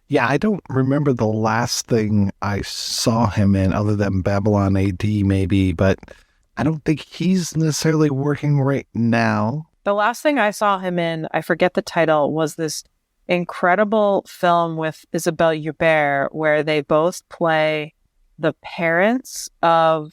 Yeah, I don't remember the last thing I saw him in other than Babylon AD maybe, but I don't think he's necessarily working right now. The last thing I saw him in, I forget the title, was this incredible film with Isabelle Huppert where they both play the parents of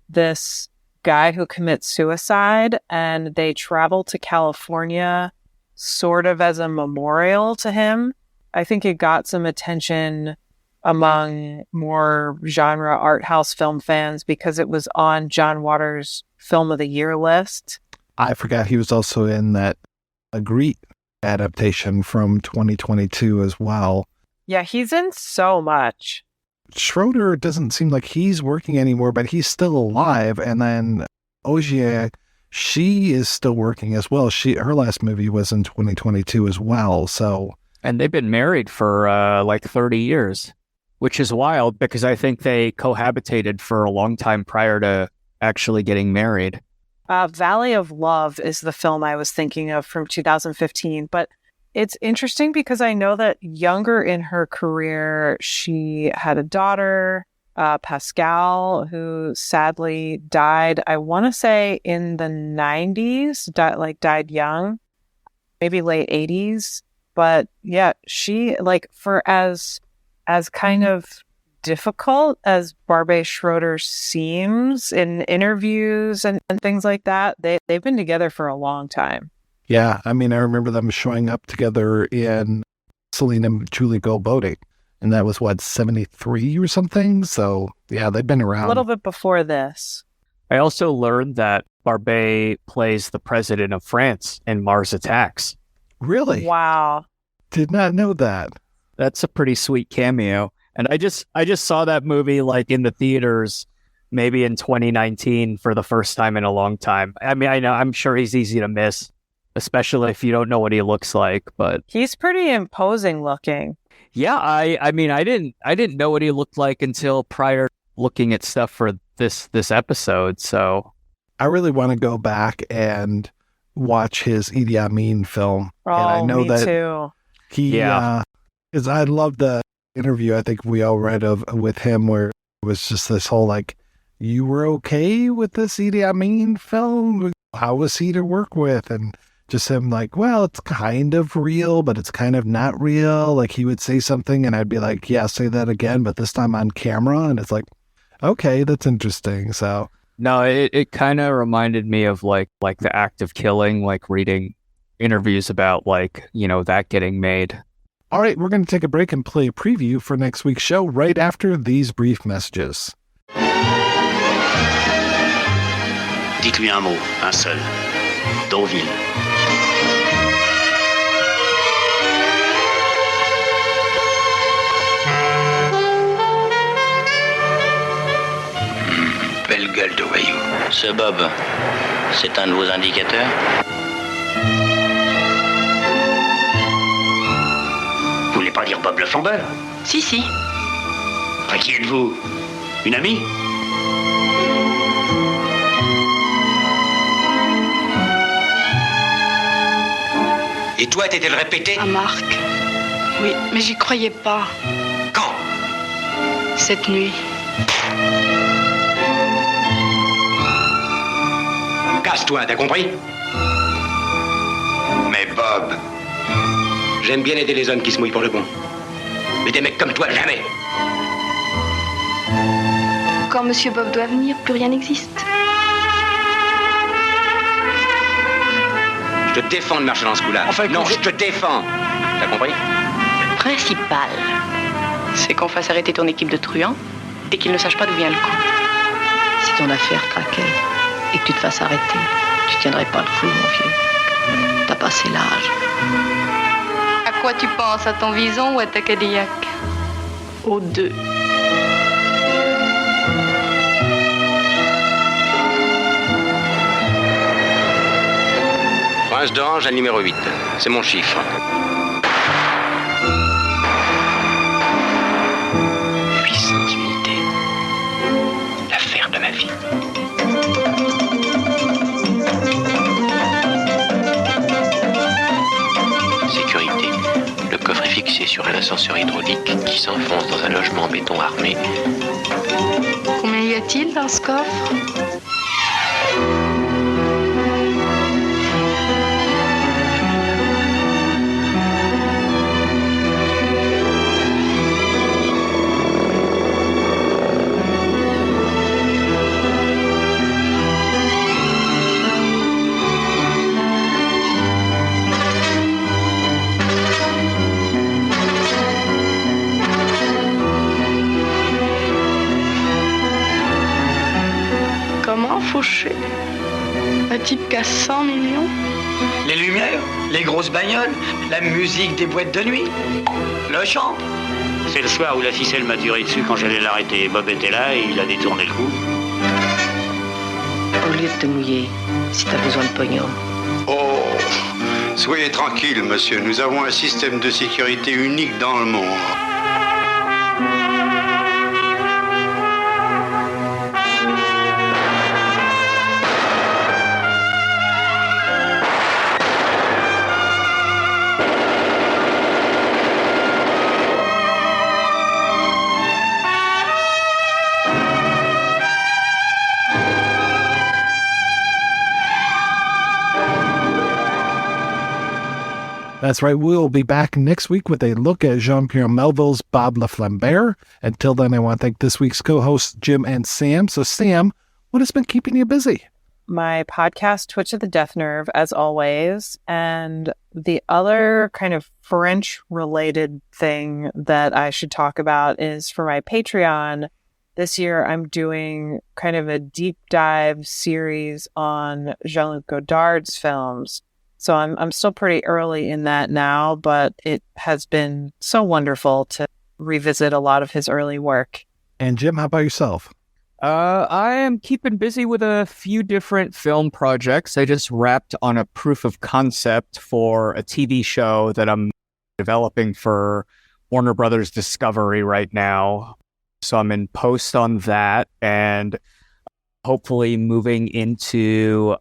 this guy who commits suicide, and they travel to California sort of as a memorial to him. I think it got some attention among more genre art house film fans because it was on John Waters' Film of the Year list. I forgot he was also in that Agreed adaptation from 2022 as well. Yeah, he's in so much. Schroeder doesn't seem like he's working anymore, but he's still alive. And then Ogier, she is still working as well. Her last movie was in 2022 as well. And they've been married for like 30 years, which is wild because I think they cohabitated for a long time prior to actually getting married. Valley of Love is the film I was thinking of from 2015, but it's interesting because I know that younger in her career, she had a daughter, Pascal, who sadly died, I want to say in the 90s, died young, maybe late 80s. But yeah, she, like, for as kind of difficult as Barbet Schroeder seems in interviews and things like that, they've been together for a long time. Yeah, I mean, I remember them showing up together in Celine and Julie Go Boating, and that was, 73 or something? So, yeah, they've been around. A little bit before this. I also learned that Barbet plays the president of France in Mars Attacks. Really? Wow. Did not know that. That's a pretty sweet cameo. And I just saw that movie like in the theaters maybe in 2019 for the first time in a long time. I mean, I'm sure he's easy to miss, especially if you don't know what he looks like, but he's pretty imposing looking. Yeah, I mean, I didn't know what he looked like until prior looking at stuff for this episode. So I really want to go back and watch his Idi Amin film. Oh, and I know me that too. Because I love the interview I think we all read with him where it was just this whole like, you were okay with this Idi Amin film? How was he to work with? And just him like, well, it's kind of real, but it's kind of not real. Like he would say something and I'd be like, yeah, say that again, but this time on camera. And it's like, okay, that's interesting. So no, it kind of reminded me of like the act of killing, like reading interviews about like, that getting made. All right, we're going to take a break and play a preview for next week's show right after these brief messages. Dites-lui un mot, un seul. Deauville. gueule de voyou. Ce Bob, c'est un de vos indicateurs? Vous voulez pas dire Bob le flambeur? Si, si. Qui êtes-vous? Une amie? Et toi, t'étais le répété? À Marc. Oui, mais j'y croyais pas. Quand? Cette nuit. Casse-toi, t'as compris? Mais Bob, j'aime bien aider les hommes qui se mouillent pour le bon. Mais des mecs comme toi, jamais. Quand Monsieur Bob doit venir, plus rien n'existe. Je te défends de marcher dans ce coup-là. Enfin, non, je te défends. T'as compris? Le principal, c'est qu'on fasse arrêter ton équipe de truands et qu'ils ne sachent pas d'où vient le coup. Si ton affaire craquait et que tu te fasses arrêter, tu tiendrais pas le coup, mon vieux. T'as passé l'âge. À quoi tu penses? À ton vison ou à ta Cadillac? Aux deux. Prince d'Orange à numéro 8. C'est mon chiffre. Puissance unité. L'affaire de ma vie. Sécurité. Le coffre est fixé sur un ascenseur hydraulique qui s'enfonce dans un logement en béton armé. Combien y a-t-il dans ce coffre? Fauché. Un type qui a 100 millions. Les lumières, les grosses bagnoles, la musique des boîtes de nuit, le chant. C'est le soir où la ficelle m'a tiré dessus quand j'allais l'arrêter. Bob était là et il a détourné le coup. Au lieu de te mouiller, si t'as besoin de pognon. Oh, soyez tranquille, monsieur. Nous avons un système de sécurité unique dans le monde. That's right. We'll be back next week with a look at Jean-Pierre Melville's Bob Le Flambeur. Until then, I want to thank this week's co-hosts, Jim and Sam. So, Sam, what has been keeping you busy? My podcast, Twitch of the Death Nerve, as always. And the other kind of French-related thing that I should talk about is for my Patreon. This year, I'm doing kind of a deep dive series on Jean-Luc Godard's films. So I'm still pretty early in that now, but it has been so wonderful to revisit a lot of his early work. And Jim, how about yourself? I am keeping busy with a few different film projects. I just wrapped on a proof of concept for a TV show that I'm developing for Warner Brothers Discovery right now. So I'm in post on that and hopefully moving into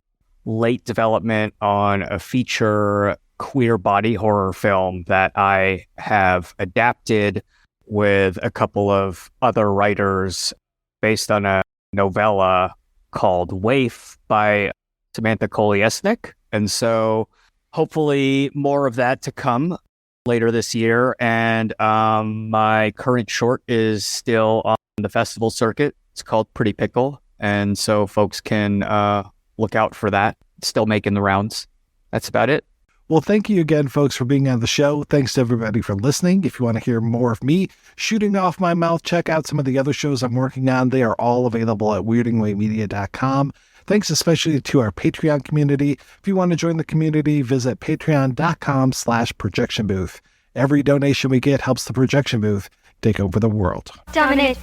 late development on a feature queer body horror film that I have adapted with a couple of other writers based on a novella called Waif by Samantha Koliesnik. And so hopefully more of that to come later this year. And my current short is still on the festival circuit. It's called Pretty Pickle. And so folks can look out for that. It's still making the rounds. That's about it. Well, thank you again, folks, for being on the show. Thanks to everybody for listening. If you want to hear more of me shooting off my mouth, check out some of the other shows I'm working on. They are all available at weirdingwaymedia.com. Thanks especially to our Patreon community. If you want to join the community, visit patreon.com/projection booth. Every donation we get helps the projection booth take over the world. Dominatrix.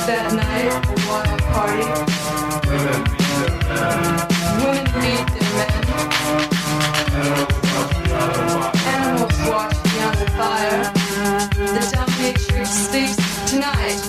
That night, a wild party. Women beat their men. Animals watch beyond the fire. The dominatrix sleeps tonight.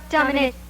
Dominate.